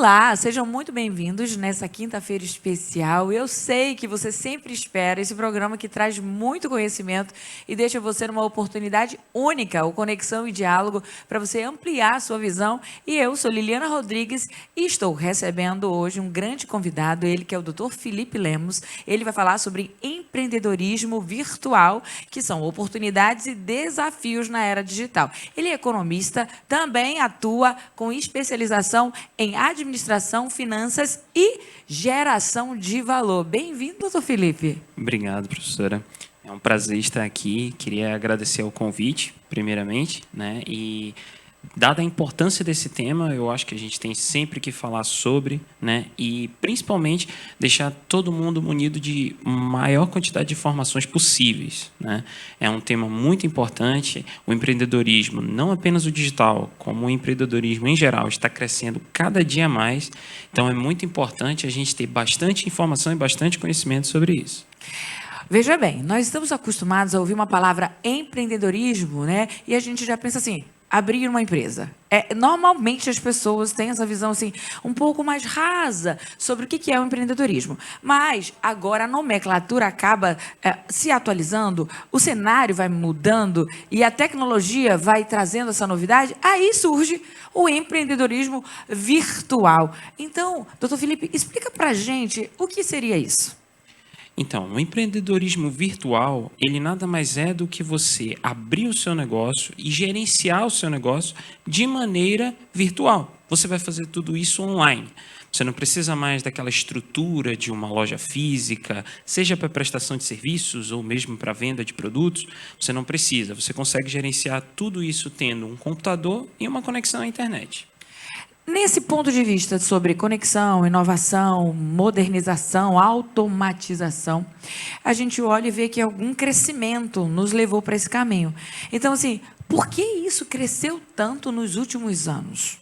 Olá, sejam muito bem-vindos nessa quinta-feira especial. Eu sei que você sempre espera esse programa que traz muito conhecimento e deixa você numa oportunidade única, o Conexão e Diálogo, para você ampliar a sua visão. E eu sou Liliana Rodrigues e estou recebendo hoje um grande convidado, ele que é o Dr. Felipe Lemos. Ele vai falar sobre empreendedorismo virtual, que são oportunidades e desafios na era digital. Ele é economista, também atua com especialização em administração, finanças e geração de valor. Bem-vindo, doutor Felipe. Obrigado, professora. É um prazer estar aqui. Queria agradecer o convite, primeiramente, né? E dada a importância desse tema, eu acho que a gente tem sempre que falar sobre, né? E principalmente deixar todo mundo munido de maior quantidade de informações possíveis, né? É um tema muito importante. O empreendedorismo, não apenas o digital, como o empreendedorismo em geral, está crescendo cada dia mais. Então é muito importante a gente ter bastante informação e bastante conhecimento sobre isso. Veja bem, nós estamos acostumados a ouvir uma palavra empreendedorismo, né? E a gente já pensa assim, abrir uma empresa. Normalmente as pessoas têm essa visão assim, um pouco mais rasa sobre o que é o empreendedorismo. Mas agora a nomenclatura acaba se atualizando, o cenário vai mudando e a tecnologia vai trazendo essa novidade. Aí surge o empreendedorismo virtual. Então, doutor Felipe, explica para a gente o que seria isso. Então, o empreendedorismo virtual, ele nada mais é do que você abrir o seu negócio e gerenciar o seu negócio de maneira virtual. Você vai fazer tudo isso online. Você não precisa mais daquela estrutura de uma loja física, seja para prestação de serviços ou mesmo para venda de produtos. Você não precisa. Você consegue gerenciar tudo isso tendo um computador e uma conexão à internet. Nesse ponto de vista sobre conexão, inovação, modernização, automatização, a gente olha e vê que algum crescimento nos levou para esse caminho. Então, assim, por que isso cresceu tanto nos últimos anos?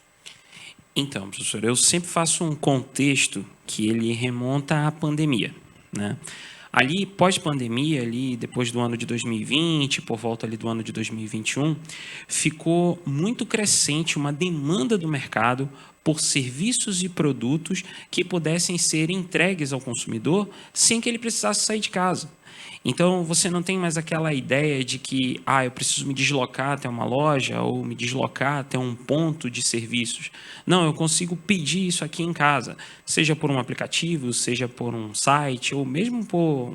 Então, professor, eu sempre faço um contexto que ele remonta à pandemia, né? Ali, pós-pandemia, ali depois do ano de 2020, por volta ali do ano de 2021, ficou muito crescente uma demanda do mercado por serviços e produtos que pudessem ser entregues ao consumidor sem que ele precisasse sair de casa. Então, você não tem mais aquela ideia de que eu preciso me deslocar até uma loja ou me deslocar até um ponto de serviços. Não, eu consigo pedir isso aqui em casa, seja por um aplicativo, seja por um site ou mesmo por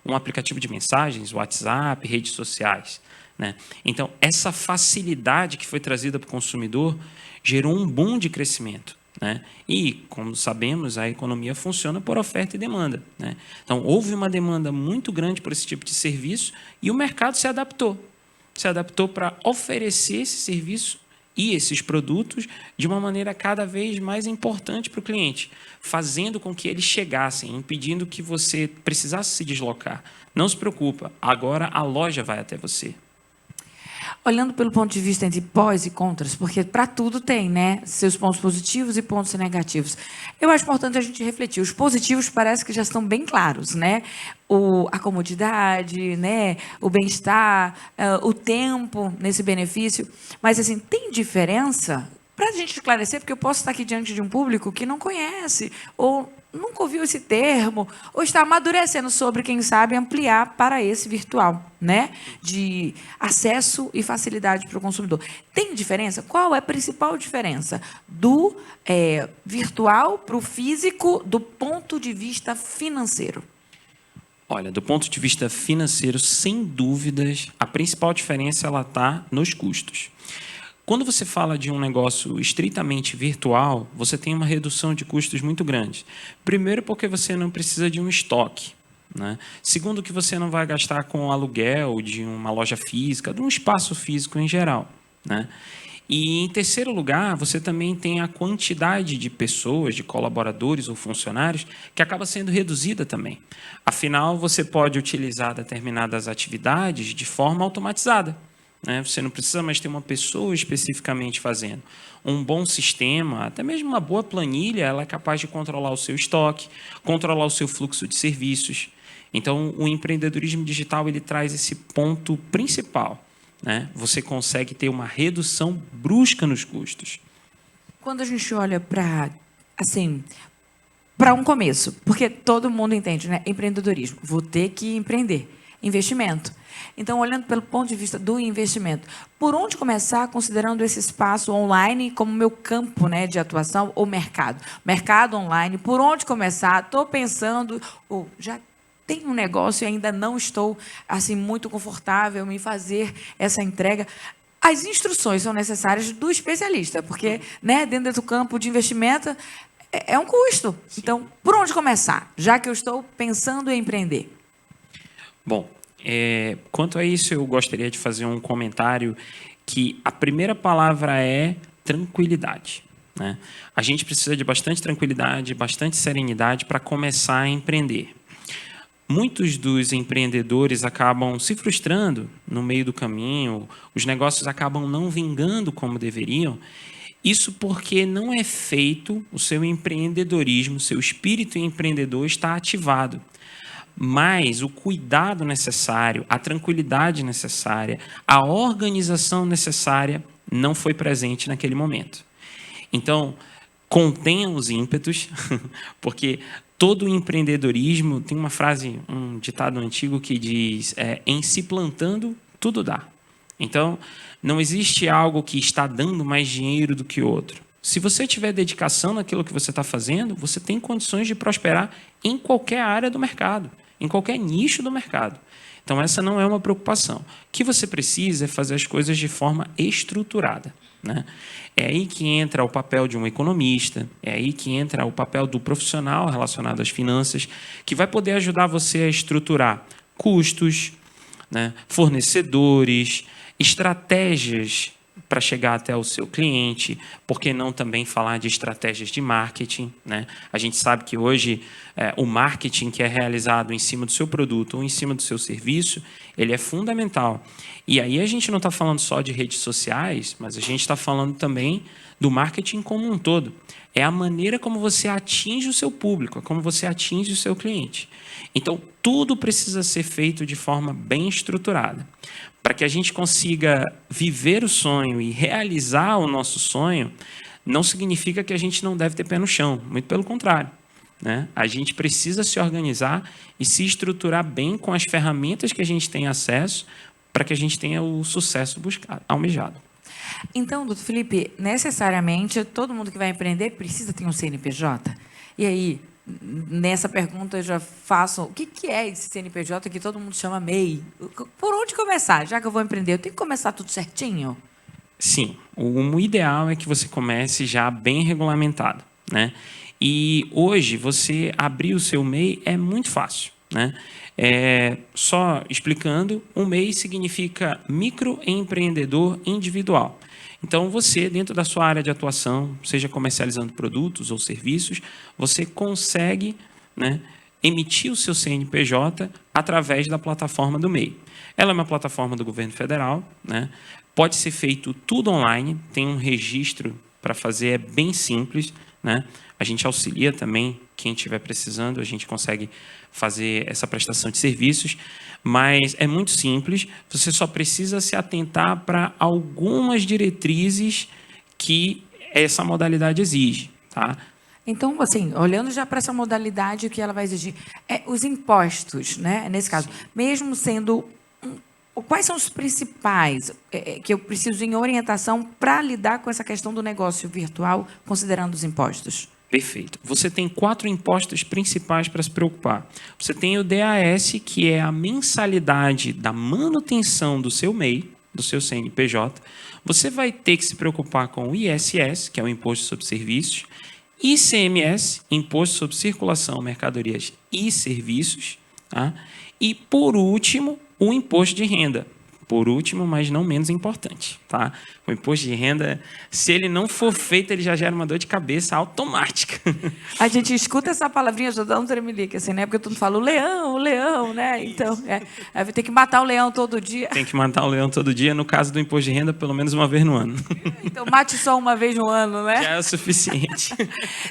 um aplicativo de mensagens, WhatsApp, redes sociais, né? Então, essa facilidade que foi trazida para o consumidor gerou um boom de crescimento, né? E, como sabemos, a economia funciona por oferta e demanda, né? Então, houve uma demanda muito grande por esse tipo de serviço e o mercado se adaptou. Se adaptou para oferecer esse serviço e esses produtos de uma maneira cada vez mais importante para o cliente, fazendo com que eles chegassem, impedindo que você precisasse se deslocar. Não se preocupa, agora a loja vai até você. Olhando pelo ponto de vista entre pós e contras, porque para tudo tem, né, seus pontos positivos e pontos negativos. Eu acho importante a gente refletir. Os positivos parece que já estão bem claros, né? A comodidade, né, o bem-estar, o tempo nesse benefício. Mas, assim, tem diferença? Para a gente esclarecer, porque eu posso estar aqui diante de um público que não conhece ou nunca ouviu esse termo, ou está amadurecendo sobre, quem sabe, ampliar para esse virtual, né? De acesso e facilidade para o consumidor. Tem diferença? Qual é a principal diferença do virtual para o físico do ponto de vista financeiro? Olha, do ponto de vista financeiro, sem dúvidas, a principal diferença ela está nos custos. Quando você fala de um negócio estritamente virtual, você tem uma redução de custos muito grande. Primeiro, porque você não precisa de um estoque, né? Segundo, que você não vai gastar com o aluguel de uma loja física, de um espaço físico em geral, né? E, em terceiro lugar, você também tem a quantidade de pessoas, de colaboradores ou funcionários, que acaba sendo reduzida também. Afinal, você pode utilizar determinadas atividades de forma automatizada, né? Você não precisa mais ter uma pessoa especificamente fazendo. Um bom sistema, até mesmo uma boa planilha, ela é capaz de controlar o seu estoque, controlar o seu fluxo de serviços. Então, o empreendedorismo digital ele traz esse ponto principal, né? Você consegue ter uma redução brusca nos custos. Quando a gente olha para assim, para um começo, porque todo mundo entende, né? Empreendedorismo, vou ter que empreender. Investimento. Então, olhando pelo ponto de vista do investimento, por onde começar, considerando esse espaço online como meu campo, né, de atuação, ou mercado? Mercado online, por onde começar? Estou pensando, ou já tenho um negócio e ainda não estou assim muito confortável em fazer essa entrega. As instruções são necessárias do especialista, porque, né, dentro do campo de investimento é um custo. Então, por onde começar, já que eu estou pensando em empreender? Bom, quanto a isso, eu gostaria de fazer um comentário que a primeira palavra é tranquilidade, né? A gente precisa de bastante tranquilidade, bastante serenidade para começar a empreender. Muitos dos empreendedores acabam se frustrando no meio do caminho, os negócios acabam não vingando como deveriam. Isso porque não é feito o seu empreendedorismo, seu espírito empreendedor está ativado. Mas o cuidado necessário, a tranquilidade necessária, a organização necessária não foi presente naquele momento. Então, contenha os ímpetos, porque todo empreendedorismo tem uma frase, um ditado antigo que diz: em se plantando, tudo dá. Então, não existe algo que está dando mais dinheiro do que outro. Se você tiver dedicação naquilo que você está fazendo, você tem condições de prosperar em qualquer área do mercado, em qualquer nicho do mercado. Então, essa não é uma preocupação. O que você precisa é fazer as coisas de forma estruturada, né? É aí que entra o papel de um economista, é aí que entra o papel do profissional relacionado às finanças, que vai poder ajudar você a estruturar custos, né, fornecedores, estratégias para chegar até o seu cliente, por que não também falar de estratégias de marketing, né? A gente sabe que hoje o marketing que é realizado em cima do seu produto ou em cima do seu serviço, ele é fundamental. E aí a gente não está falando só de redes sociais, mas a gente está falando também do marketing como um todo. É a maneira como você atinge o seu público, é como você atinge o seu cliente. Então, tudo precisa ser feito de forma bem estruturada. Para que a gente consiga viver o sonho e realizar o nosso sonho, não significa que a gente não deve ter pé no chão, muito pelo contrário, né? A gente precisa se organizar e se estruturar bem com as ferramentas que a gente tem acesso para que a gente tenha o sucesso buscado, almejado. Então, doutor Felipe, necessariamente todo mundo que vai empreender precisa ter um CNPJ? E aí, nessa pergunta eu já faço, o que é esse CNPJ que todo mundo chama MEI? Por onde começar? Já que eu vou empreender, eu tenho que começar tudo certinho? Sim, o ideal é que você comece já bem regulamentado, né? E hoje, você abrir o seu MEI é muito fácil, né? Só explicando, um MEI significa microempreendedor individual. Então, você, dentro da sua área de atuação, seja comercializando produtos ou serviços, você consegue, né, emitir o seu CNPJ através da plataforma do MEI. Ela é uma plataforma do governo federal, né? Pode ser feito tudo online, tem um registro para fazer, é bem simples, né? A gente auxilia também quem estiver precisando, a gente consegue fazer essa prestação de serviços, mas é muito simples, você só precisa se atentar para algumas diretrizes que essa modalidade exige, tá? Então, assim, olhando já para essa modalidade, o que ela vai exigir? Os impostos, né? Nesse caso, mesmo sendo... Quais são os principais que eu preciso em orientação para lidar com essa questão do negócio virtual, considerando os impostos? Perfeito. Você tem 4 impostos principais para se preocupar. Você tem o DAS, que é a mensalidade da manutenção do seu MEI, do seu CNPJ. Você vai ter que se preocupar com o ISS, que é o Imposto sobre Serviços, ICMS, Imposto sobre Circulação, Mercadorias e Serviços, tá? E, por último, o Imposto de Renda. Por último, mas não menos importante, tá? O imposto de renda, se ele não for feito, ele já gera uma dor de cabeça automática. A gente escuta essa palavrinha, já dá um tremelique, assim, né? Porque todo mundo fala o leão, né? Então, vai ter que matar o leão todo dia. Tem que matar o leão todo dia, no caso do imposto de renda, pelo menos uma vez no ano. Então, mate só uma vez no ano, né? Já é o suficiente.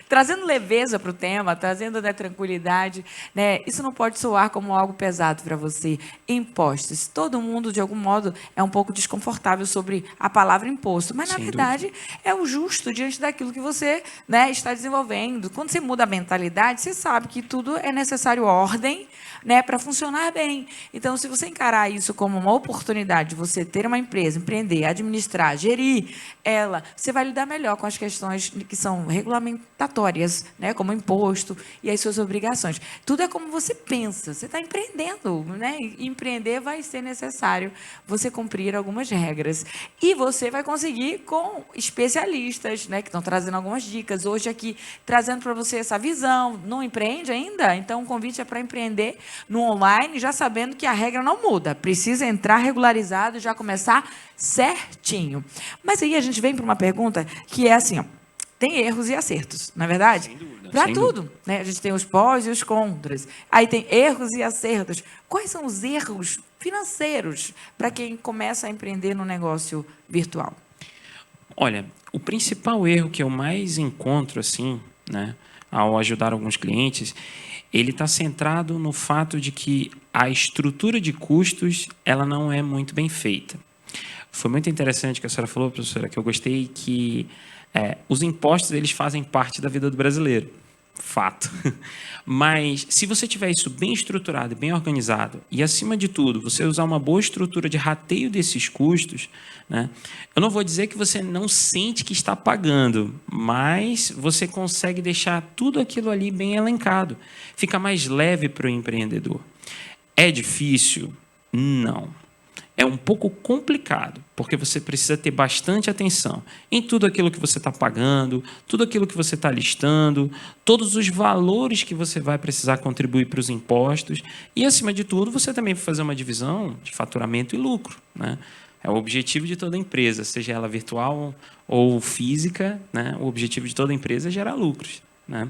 Trazendo leveza para o tema, trazendo, né, tranquilidade, né? Isso não pode soar como algo pesado para você. Impostos. Todo mundo, de alguma modo, é um pouco desconfortável sobre a palavra imposto. Mas, na Sem verdade, é o justo diante daquilo que você, né, está desenvolvendo. Quando você muda a mentalidade, você sabe que tudo é necessário ordem, né, para funcionar bem. Então, se você encarar isso como uma oportunidade de você ter uma empresa, empreender, administrar, gerir ela, você vai lidar melhor com as questões que são regulamentatórias, né, como imposto e as suas obrigações. Tudo é como você pensa. Você está empreendendo, né? E empreender vai ser necessário você cumprir algumas regras. E você vai conseguir com especialistas, né, que estão trazendo algumas dicas. Hoje aqui, trazendo para você essa visão. Não empreende ainda? Então, o convite é para empreender no online, já sabendo que a regra não muda. Precisa entrar regularizado e já começar certinho. Mas aí a gente vem para uma pergunta que é assim, ó, tem erros e acertos, não é verdade? Sem dúvida. Para Sem tudo, dúvida. né? A gente tem os pós e os contras. Aí tem erros e acertos. Quais são os erros financeiros para quem começa a empreender no negócio virtual? Olha, o principal erro que eu mais encontro, assim, né, ao ajudar alguns clientes, ele está centrado no fato de que a estrutura de custos ela não é muito bem feita. Foi muito interessante o que a senhora falou, professora, que eu gostei que os impostos eles fazem parte da vida do brasileiro. Fato. Mas se você tiver isso bem estruturado, bem organizado e, acima de tudo, você usar uma boa estrutura de rateio desses custos, né, eu não vou dizer que você não sente que está pagando, mas você consegue deixar tudo aquilo ali bem elencado. Fica mais leve para o empreendedor. É difícil? Não. É um pouco complicado, porque você precisa ter bastante atenção em tudo aquilo que você está pagando, tudo aquilo que você está listando, todos os valores que você vai precisar contribuir para os impostos e, acima de tudo, você também vai fazer uma divisão de faturamento e lucro, né? É o objetivo de toda empresa, seja ela virtual ou física, né? O objetivo de toda empresa é gerar lucros, né?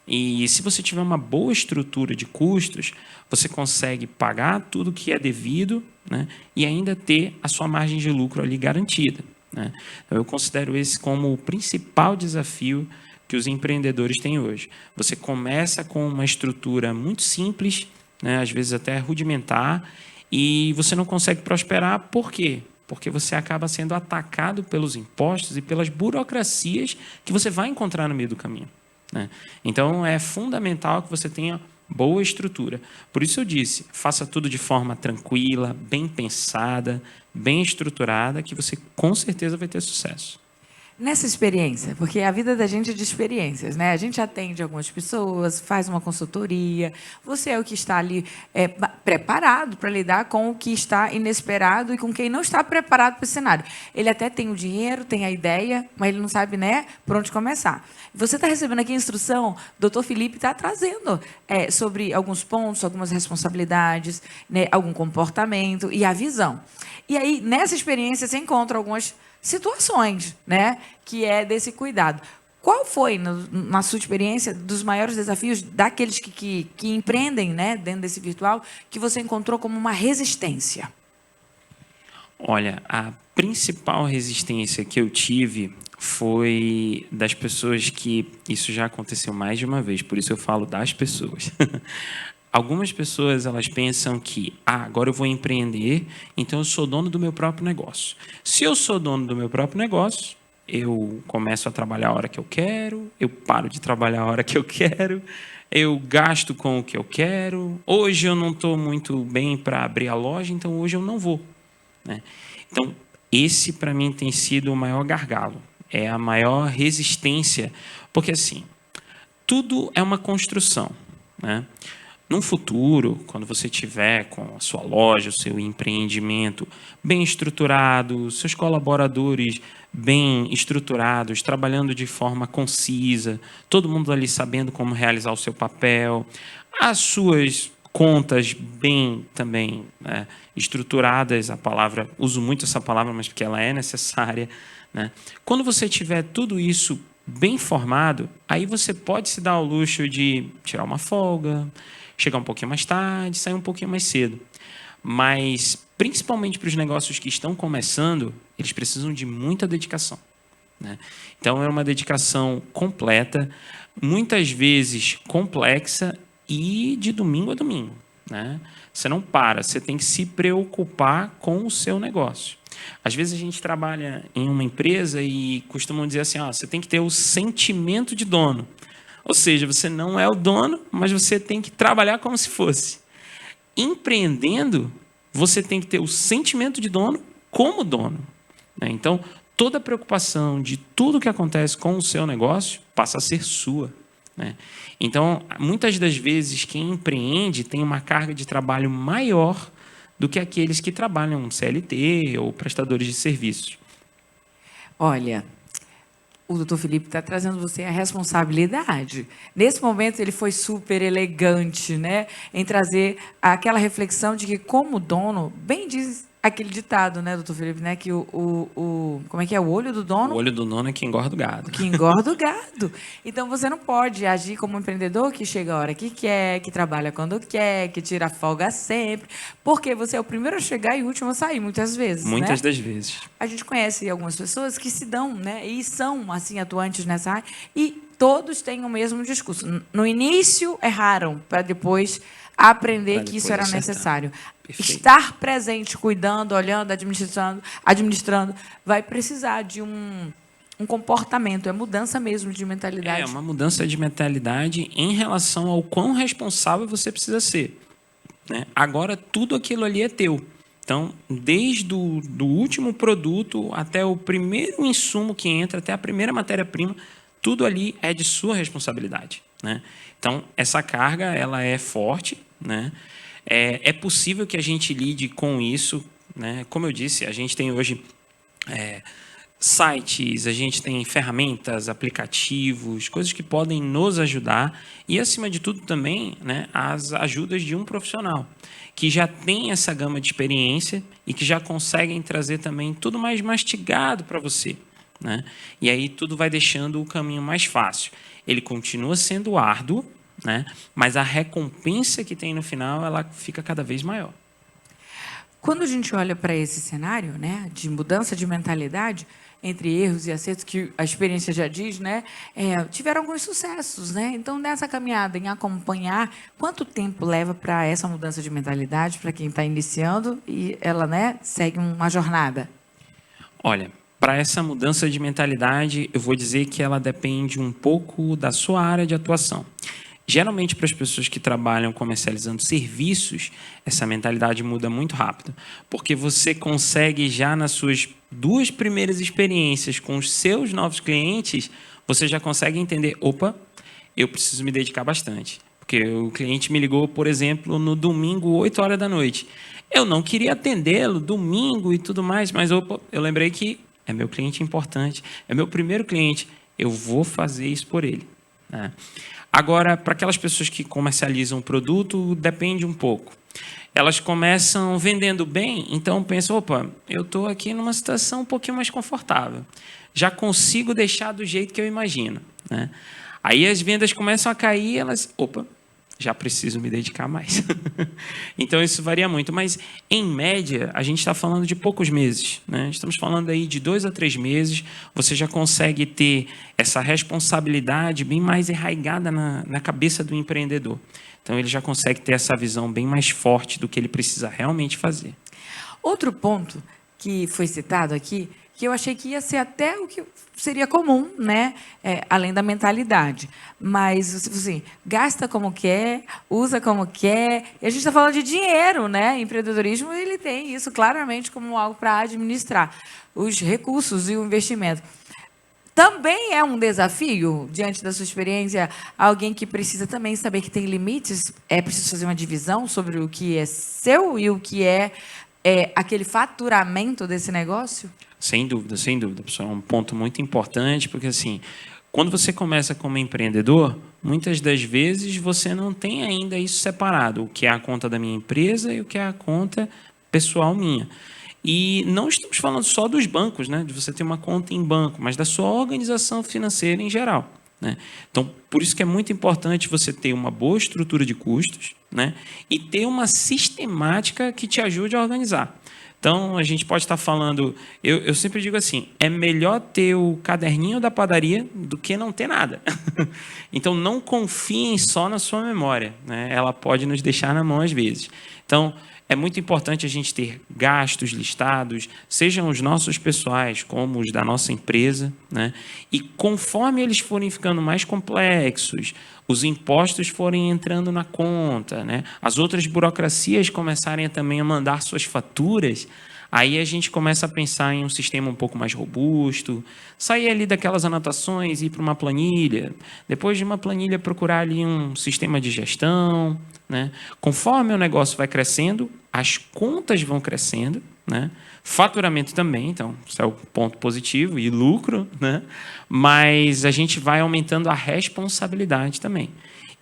E se você tiver uma boa estrutura de custos, você consegue pagar tudo que é devido, né, e ainda ter a sua margem de lucro ali garantida, né? Então, eu considero esse como o principal desafio que os empreendedores têm hoje. Você começa com uma estrutura muito simples, né, às vezes até rudimentar, e você não consegue prosperar. Por quê? Porque você acaba sendo atacado pelos impostos e pelas burocracias que você vai encontrar no meio do caminho, né? Então, é fundamental que você tenha boa estrutura. Por isso eu disse, faça tudo de forma tranquila, bem pensada, bem estruturada, que você com certeza vai ter sucesso. Nessa experiência, porque a vida da gente é de experiências, né? A gente atende algumas pessoas, faz uma consultoria, você é o que está ali preparado para lidar com o que está inesperado e com quem não está preparado para esse cenário. Ele até tem o dinheiro, tem a ideia, mas ele não sabe, né, por onde começar. Você está recebendo aqui a instrução, o doutor Felipe está trazendo sobre alguns pontos, algumas responsabilidades, né, algum comportamento e a visão. E aí, nessa experiência, você encontra algumas situações, né, que é desse cuidado. Qual foi, na sua experiência, dos maiores desafios daqueles que empreendem, né, dentro desse virtual, que você encontrou como uma resistência? Olha, a principal resistência que eu tive foi das pessoas que... Isso já aconteceu mais de uma vez, por isso eu falo das pessoas. Algumas pessoas, elas pensam que agora eu vou empreender, então eu sou dono do meu próprio negócio. Se eu sou dono do meu próprio negócio, eu começo a trabalhar a hora que eu quero, eu paro de trabalhar a hora que eu quero, eu gasto com o que eu quero. Hoje eu não estou muito bem para abrir a loja, então hoje eu não vou, né? Então, esse para mim tem sido o maior gargalo, é a maior resistência, porque assim, tudo é uma construção, né? No futuro, quando você tiver com a sua loja, o seu empreendimento bem estruturado, seus colaboradores bem estruturados, trabalhando de forma concisa, todo mundo ali sabendo como realizar o seu papel, as suas contas bem também, né, estruturadas, uso muito essa palavra, mas porque ela é necessária, né? Quando você tiver tudo isso bem formado, aí você pode se dar ao luxo de tirar uma folga, chegar um pouquinho mais tarde, sair um pouquinho mais cedo. Mas, principalmente para os negócios que estão começando, eles precisam de muita dedicação, né? Então, é uma dedicação completa, muitas vezes complexa e de domingo a domingo, né? Você não para, você tem que se preocupar com o seu negócio. Às vezes a gente trabalha em uma empresa e costumam dizer assim, você tem que ter o sentimento de dono. Ou seja, você não é o dono, mas você tem que trabalhar como se fosse. Empreendendo, você tem que ter o sentimento de dono como dono, né? Então, toda a preocupação de tudo que acontece com o seu negócio passa a ser sua, né? Então, muitas das vezes, quem empreende tem uma carga de trabalho maior do que aqueles que trabalham CLT ou prestadores de serviços. Olha, o doutor Felipe está trazendo você a responsabilidade. Nesse momento, ele foi super elegante, né, em trazer aquela reflexão de que, como dono, bem diz aquele ditado, né, doutor Felipe, né, que como é que é? O olho do dono? O olho do dono é que engorda o gado. Que engorda o gado. Então, você não pode agir como um empreendedor que chega a hora que quer, que trabalha quando quer, que tira folga sempre, porque você é o primeiro a chegar e o último a sair, muitas vezes, Muitas né? das vezes. A gente conhece algumas pessoas que se dão, né, e são assim atuantes nessa área, e todos têm o mesmo discurso. No início erraram, para depois aprender que isso era necessário. Perfeito. Estar presente, cuidando, olhando, administrando, vai precisar de um comportamento, é mudança mesmo de mentalidade. É uma mudança de mentalidade em relação ao quão responsável você precisa ser, né? Agora, tudo aquilo ali é teu. Então, desde do último produto até o primeiro insumo que entra, até a primeira matéria-prima, tudo ali é de sua responsabilidade, né? Então, essa carga ela é forte, né? É possível que a gente lide com isso, né? Como eu disse, a gente tem hoje sites, a gente tem ferramentas, aplicativos, coisas que podem nos ajudar e, acima de tudo, também, né, as ajudas de um profissional que já tem essa gama de experiência e que já conseguem trazer também tudo mais mastigado para você, né? E aí tudo vai deixando o caminho mais fácil. Ele continua sendo árduo, né? Mas a recompensa que tem no final ela fica cada vez maior. Quando a gente olha para esse cenário, né, de mudança de mentalidade, entre erros e acertos, que a experiência já diz, né, tiveram alguns sucessos, né? Então, nessa caminhada, em acompanhar, quanto tempo leva para essa mudança de mentalidade, para quem está iniciando e ela, né, segue uma jornada? Olha, para essa mudança de mentalidade, eu vou dizer que ela depende um pouco da sua área de atuação. Geralmente, para as pessoas que trabalham comercializando serviços, essa mentalidade muda muito rápido, porque você consegue já nas suas 2 primeiras experiências com os seus novos clientes, você já consegue entender, opa, eu preciso me dedicar bastante. Porque o cliente me ligou, por exemplo, no domingo, 8 horas da noite. Eu não queria atendê-lo, domingo e tudo mais, mas opa, eu lembrei que é meu cliente importante, é meu primeiro cliente, eu vou fazer isso por ele, né? Agora, para aquelas pessoas que comercializam o produto, depende um pouco. Elas começam vendendo bem, então pensam, opa, eu estou aqui numa situação um pouquinho mais confortável. Já consigo deixar do jeito que eu imagino, né? Aí as vendas começam a cair, elas, opa, já preciso me dedicar mais. Então, isso varia muito. Mas, em média, a gente está falando de poucos meses, né? Estamos falando aí de 2 a 3 meses. Você já consegue ter essa responsabilidade bem mais enraizada na cabeça do empreendedor. Então, ele já consegue ter essa visão bem mais forte do que ele precisa realmente fazer. Outro ponto que foi citado aqui, que eu achei que ia ser até o que seria comum, né? Além da mentalidade. Mas, assim, gasta como quer, usa como quer. E a gente está falando de dinheiro, né? Empreendedorismo, ele tem isso claramente como algo para administrar os recursos e o investimento. Também é um desafio, diante da sua experiência, alguém que precisa também saber que tem limites, é preciso fazer uma divisão sobre o que é seu e o que é aquele faturamento desse negócio? Sem dúvida, pessoal. É um ponto muito importante, porque assim, quando você começa como empreendedor, muitas das vezes você não tem ainda isso separado, o que é a conta da minha empresa e o que é a conta pessoal minha. E não estamos falando só dos bancos, né, de você ter uma conta em banco, mas da sua organização financeira em geral, né? Então, por isso que é muito importante você ter uma boa estrutura de custos, né, e ter uma sistemática que te ajude a organizar. Então, a gente pode estar falando... Eu sempre digo assim, é melhor ter o caderninho da padaria do que não ter nada. Então, não confiem só na sua memória, né? Ela pode nos deixar na mão às vezes. Então, é muito importante a gente ter gastos listados, sejam os nossos pessoais, como os da nossa empresa, né? E conforme eles forem ficando mais complexos, os impostos forem entrando na conta, né? As outras burocracias começarem também a mandar suas faturas, aí a gente começa a pensar em um sistema um pouco mais robusto, sair ali daquelas anotações e ir para uma planilha. Depois de uma planilha, procurar ali um sistema de gestão, né? Conforme o negócio vai crescendo, as contas vão crescendo, né? Faturamento também, então, isso é o ponto positivo, e lucro, né? Mas a gente vai aumentando a responsabilidade também.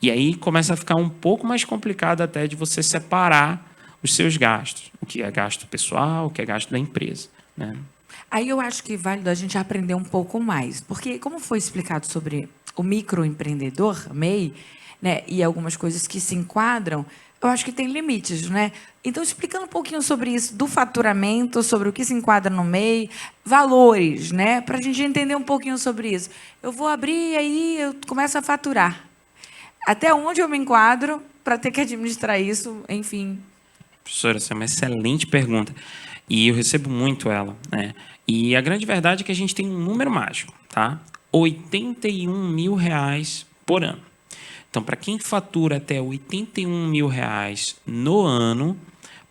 E aí começa a ficar um pouco mais complicado até de você separar os seus gastos, o que é gasto pessoal, o que é gasto da empresa, né? Aí eu acho que é válido a gente aprender um pouco mais, porque como foi explicado sobre o microempreendedor, MEI, né, e algumas coisas que se enquadram, eu acho que tem limites, né? Então, explicando um pouquinho sobre isso, do faturamento, sobre o que se enquadra no MEI, valores, né, para a gente entender um pouquinho sobre isso. Eu vou abrir e aí eu começo a faturar. Até onde eu me enquadro para ter que administrar isso, enfim. Professora, essa é uma excelente pergunta. E eu recebo muito ela, né? E a grande verdade é que a gente tem um número mágico, tá? R$ 81.000 por ano. Então, para quem fatura até R$ 81.000 no ano,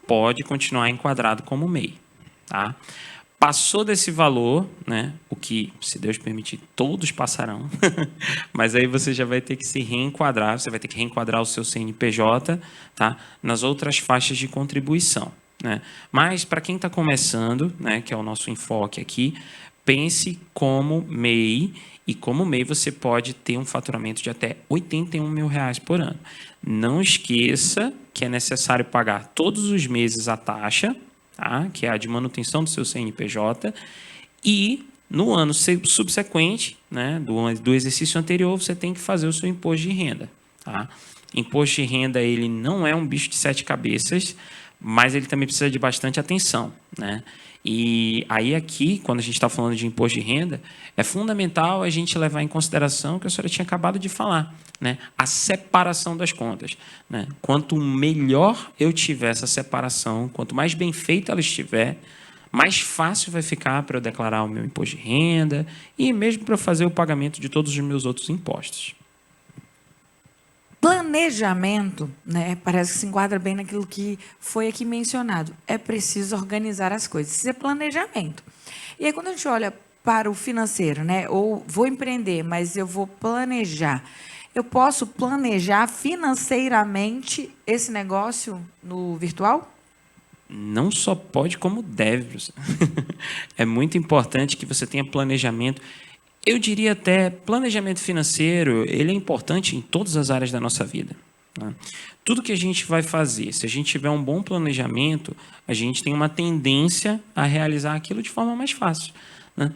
pode continuar enquadrado como MEI, tá? Passou desse valor, né? O que, se Deus permitir, todos passarão. Mas aí você já vai ter que se reenquadrar, você vai ter que reenquadrar o seu CNPJ, tá? Nas outras faixas de contribuição, né? Mas para quem está começando, né? Que é o nosso enfoque aqui, pense como MEI, e como MEI você pode ter um faturamento de até R$ 81.000 por ano. Não esqueça que é necessário pagar todos os meses a taxa, tá? Que é a de manutenção do seu CNPJ, e no ano subsequente, né, do exercício anterior, você tem que fazer o seu imposto de renda. Tá? Imposto de renda, ele não é um bicho de 7 cabeças, mas ele também precisa de bastante atenção, né? E aí aqui, quando a gente está falando de imposto de renda, é fundamental a gente levar em consideração o que a senhora tinha acabado de falar, né? A separação das contas, né? Quanto melhor eu tiver essa separação, quanto mais bem feita ela estiver, mais fácil vai ficar para eu declarar o meu imposto de renda e mesmo para eu fazer o pagamento de todos os meus outros impostos. Planejamento, né, parece que se enquadra bem naquilo que foi aqui mencionado. É preciso organizar as coisas. Isso é planejamento. E aí, quando a gente olha para o financeiro, né, ou vou empreender, mas eu vou planejar, eu posso planejar financeiramente esse negócio no virtual? Não só pode, como deve. É muito importante que você tenha planejamento. Eu diria até, planejamento financeiro, ele é importante em todas as áreas da nossa vida, né? Tudo que a gente vai fazer, se a gente tiver um bom planejamento, a gente tem uma tendência a realizar aquilo de forma mais fácil, né?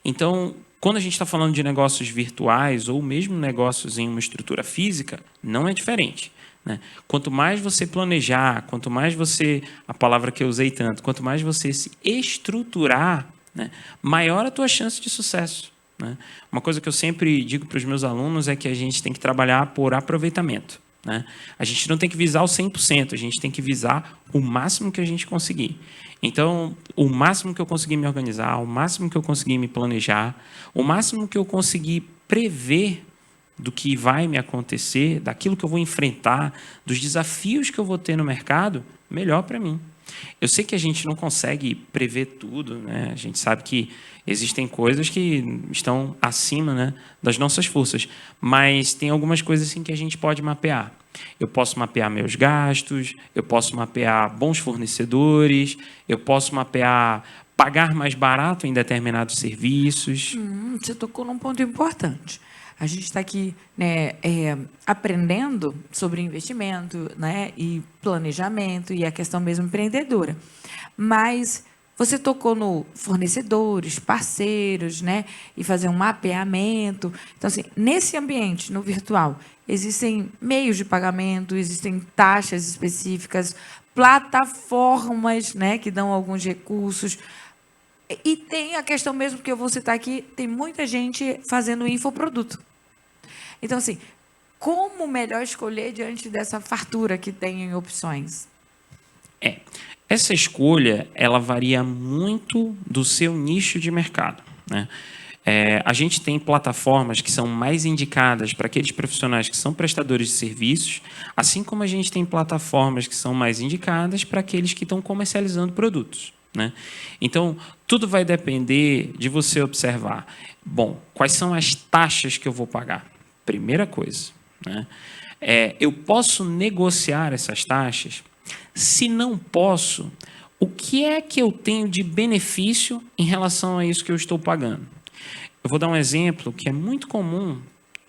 Então, quando a gente está falando de negócios virtuais ou mesmo negócios em uma estrutura física, não é diferente, né? Quanto mais você planejar, quanto mais você, a palavra que eu usei tanto, quanto mais você se estruturar, né, maior a tua chance de sucesso, né? Uma coisa que eu sempre digo para os meus alunos é que a gente tem que trabalhar por aproveitamento, né? A gente não tem que visar o 100%, a gente tem que visar o máximo que a gente conseguir. Então, o máximo que eu conseguir me organizar, o máximo que eu conseguir me planejar, o máximo que eu conseguir prever do que vai me acontecer, daquilo que eu vou enfrentar, dos desafios que eu vou ter no mercado, melhor para mim. Eu sei que a gente não consegue prever tudo, né? A gente sabe que existem coisas que estão acima, né, das nossas forças, mas tem algumas coisas assim que a gente pode mapear. Eu posso mapear meus gastos, eu posso mapear bons fornecedores, eu posso mapear pagar mais barato em determinados serviços. Você tocou num ponto importante. A gente está aqui, né, aprendendo sobre investimento, né, e planejamento e a questão mesmo empreendedora. Mas Você tocou no fornecedores, parceiros, né? E fazer um mapeamento. Então, assim, nesse ambiente, no virtual, existem meios de pagamento, existem taxas específicas, plataformas, né, que dão alguns recursos. E tem a questão mesmo que eu vou citar aqui, tem muita gente fazendo infoproduto. Então, assim, como melhor escolher diante dessa fartura que tem em opções? Essa escolha, ela varia muito do seu nicho de mercado, né? A gente tem plataformas que são mais indicadas para aqueles profissionais que são prestadores de serviços, assim como a gente tem plataformas que são mais indicadas para aqueles que estão comercializando produtos, né? Então, tudo vai depender de você observar. Bom, quais são as taxas que eu vou pagar? Primeira coisa, né? Eu posso negociar essas taxas? Se não posso, o que é que eu tenho de benefício em relação a isso que eu estou pagando? Eu vou dar um exemplo que é muito comum.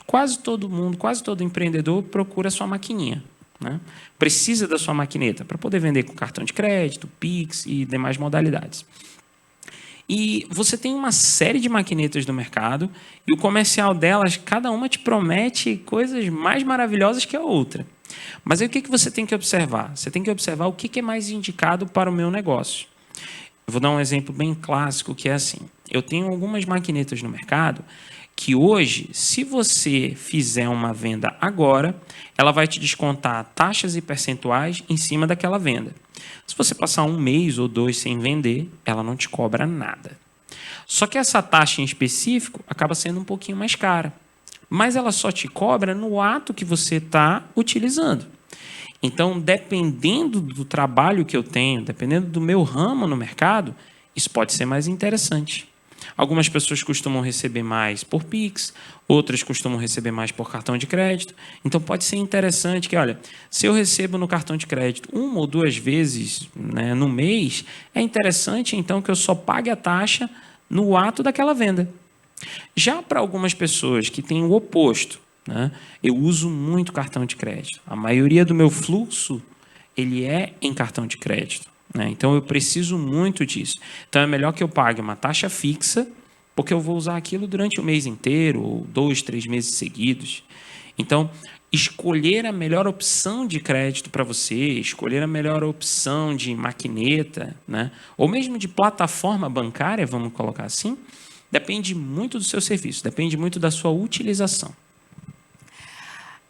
Quase todo mundo, quase todo empreendedor procura a sua maquininha, né? Precisa da sua maquineta para poder vender com cartão de crédito, Pix e demais modalidades. E você tem uma série de maquinetas no mercado e o comercial delas, cada uma te promete coisas mais maravilhosas que a outra. Mas aí o que você tem que observar? Você tem que observar o que é mais indicado para o meu negócio. Eu vou dar um exemplo bem clássico, que é assim. Eu tenho algumas maquinetas no mercado que hoje, se você fizer uma venda agora, ela vai te descontar taxas e percentuais em cima daquela venda. Se você passar 1 mês ou 2 sem vender, ela não te cobra nada. Só que essa taxa em específico acaba sendo um pouquinho mais cara. Mas ela só te cobra no ato que você está utilizando. Então, dependendo do trabalho que eu tenho, dependendo do meu ramo no mercado, isso pode ser mais interessante. Algumas pessoas costumam receber mais por Pix, outras costumam receber mais por cartão de crédito. Então, pode ser interessante que, olha, se eu recebo no cartão de crédito 1 ou 2 vezes, né, no mês, é interessante, então, que eu só pague a taxa no ato daquela venda. Já para algumas pessoas que têm o oposto, né, eu uso muito cartão de crédito. A maioria do meu fluxo ele é em cartão de crédito, né? Então, eu preciso muito disso. Então, é melhor que eu pague uma taxa fixa, porque eu vou usar aquilo durante o mês inteiro, ou 2, 3 meses seguidos. Então, escolher a melhor opção de crédito para você, escolher a melhor opção de maquineta, né, ou mesmo de plataforma bancária, vamos colocar assim, depende muito do seu serviço, depende muito da sua utilização.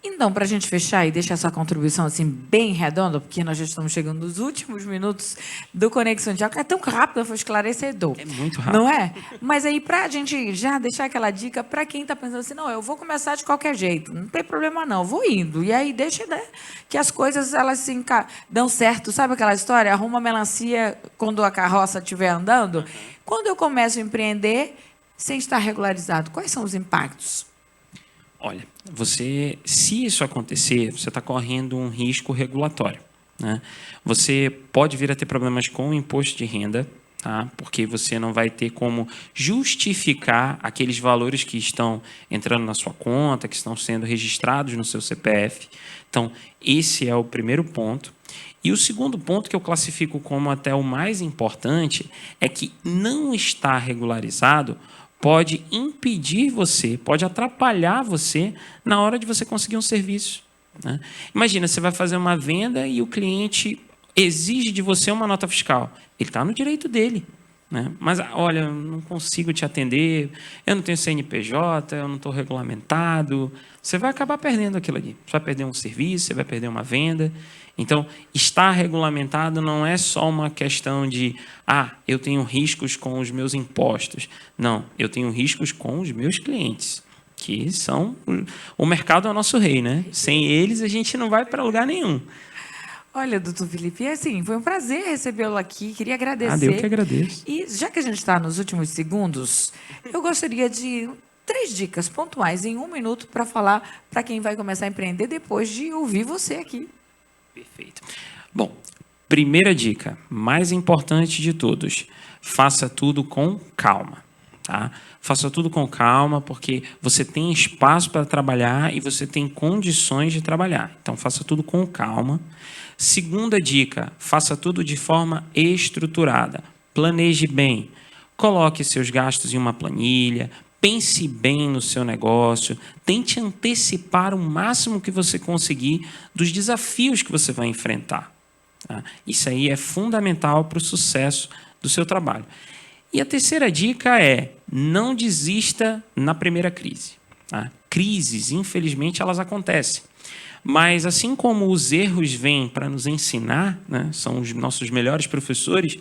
Então, para a gente fechar e deixar essa contribuição assim bem redonda, porque nós já estamos chegando nos últimos minutos do Conexão Diálogo, é tão rápido, foi esclarecedor. É muito rápido. Não é? Mas aí, para a gente já deixar aquela dica para quem está pensando assim, não, eu vou começar de qualquer jeito, não tem problema não, vou indo. E aí deixa, né, que as coisas elas se dão certo. Sabe aquela história? Arruma melancia quando a carroça estiver andando? Quando eu começo a empreender sem estar regularizado, quais são os impactos? Olha, se isso acontecer, você está correndo um risco regulatório, né? Você pode vir a ter problemas com o imposto de renda, tá? Porque você não vai ter como justificar aqueles valores que estão entrando na sua conta, que estão sendo registrados no seu CPF. Então, esse é o primeiro ponto. E o segundo ponto, que eu classifico como até o mais importante, é que não estar regularizado pode impedir você, pode atrapalhar você na hora de você conseguir um serviço, né? Imagina, você vai fazer uma venda e o cliente exige de você uma nota fiscal. Ele está no direito dele, né? Mas, olha, eu não consigo te atender, eu não tenho CNPJ, eu não estou regulamentado. Você vai acabar perdendo aquilo ali. Você vai perder um serviço, você vai perder uma venda. Então, estar regulamentado não é só uma questão de eu tenho riscos com os meus impostos. Não, eu tenho riscos com os meus clientes, que são... O mercado é o nosso rei, né? Sem eles, a gente não vai para lugar nenhum. Olha, doutor Felipe, assim, foi um prazer recebê-lo aqui. Queria agradecer. Eu que agradeço. E já que a gente está nos últimos segundos, eu gostaria de 3 dicas pontuais em 1 minuto para falar para quem vai começar a empreender depois de ouvir você aqui. Perfeito. Bom, primeira dica, mais importante de todos, faça tudo com calma, tá? Faça tudo com calma, porque você tem espaço para trabalhar e você tem condições de trabalhar. Então, faça tudo com calma. Segunda dica, faça tudo de forma estruturada. planeje bem, coloque seus gastos em uma planilha, pense bem no seu negócio, tente antecipar o máximo que você conseguir dos desafios que você vai enfrentar. Tá? Isso aí é fundamental para o sucesso do seu trabalho. E a terceira dica é: não desista na primeira crise. Tá? Crises, infelizmente, elas acontecem. Mas, assim como os erros vêm para nos ensinar, né, são os nossos melhores professores,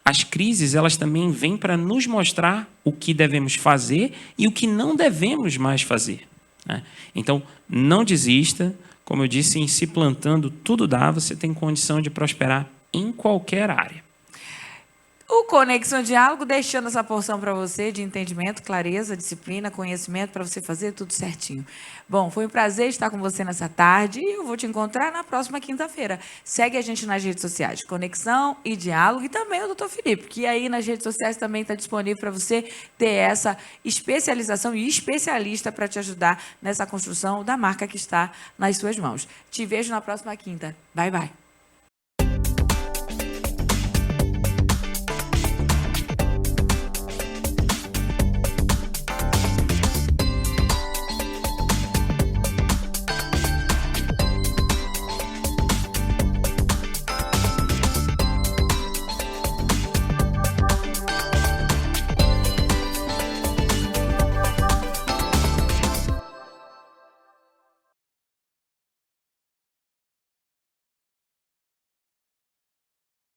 as crises elas também vêm para nos mostrar o que devemos fazer e o que não devemos mais fazer. Né? Então, não desista. Como eu disse, em se plantando tudo dá, você tem condição de prosperar em qualquer área. O Conexão Diálogo deixando essa porção para você de entendimento, clareza, disciplina, conhecimento, para você fazer tudo certinho. Bom, foi um prazer estar com você nessa tarde e eu vou te encontrar na próxima quinta-feira. Segue a gente nas redes sociais, Conexão e Diálogo, e também o Dr. Felipe, que aí nas redes sociais também está disponível para você ter essa especialização e especialista para te ajudar nessa construção da marca que está nas suas mãos. Te vejo na próxima quinta. Bye, bye.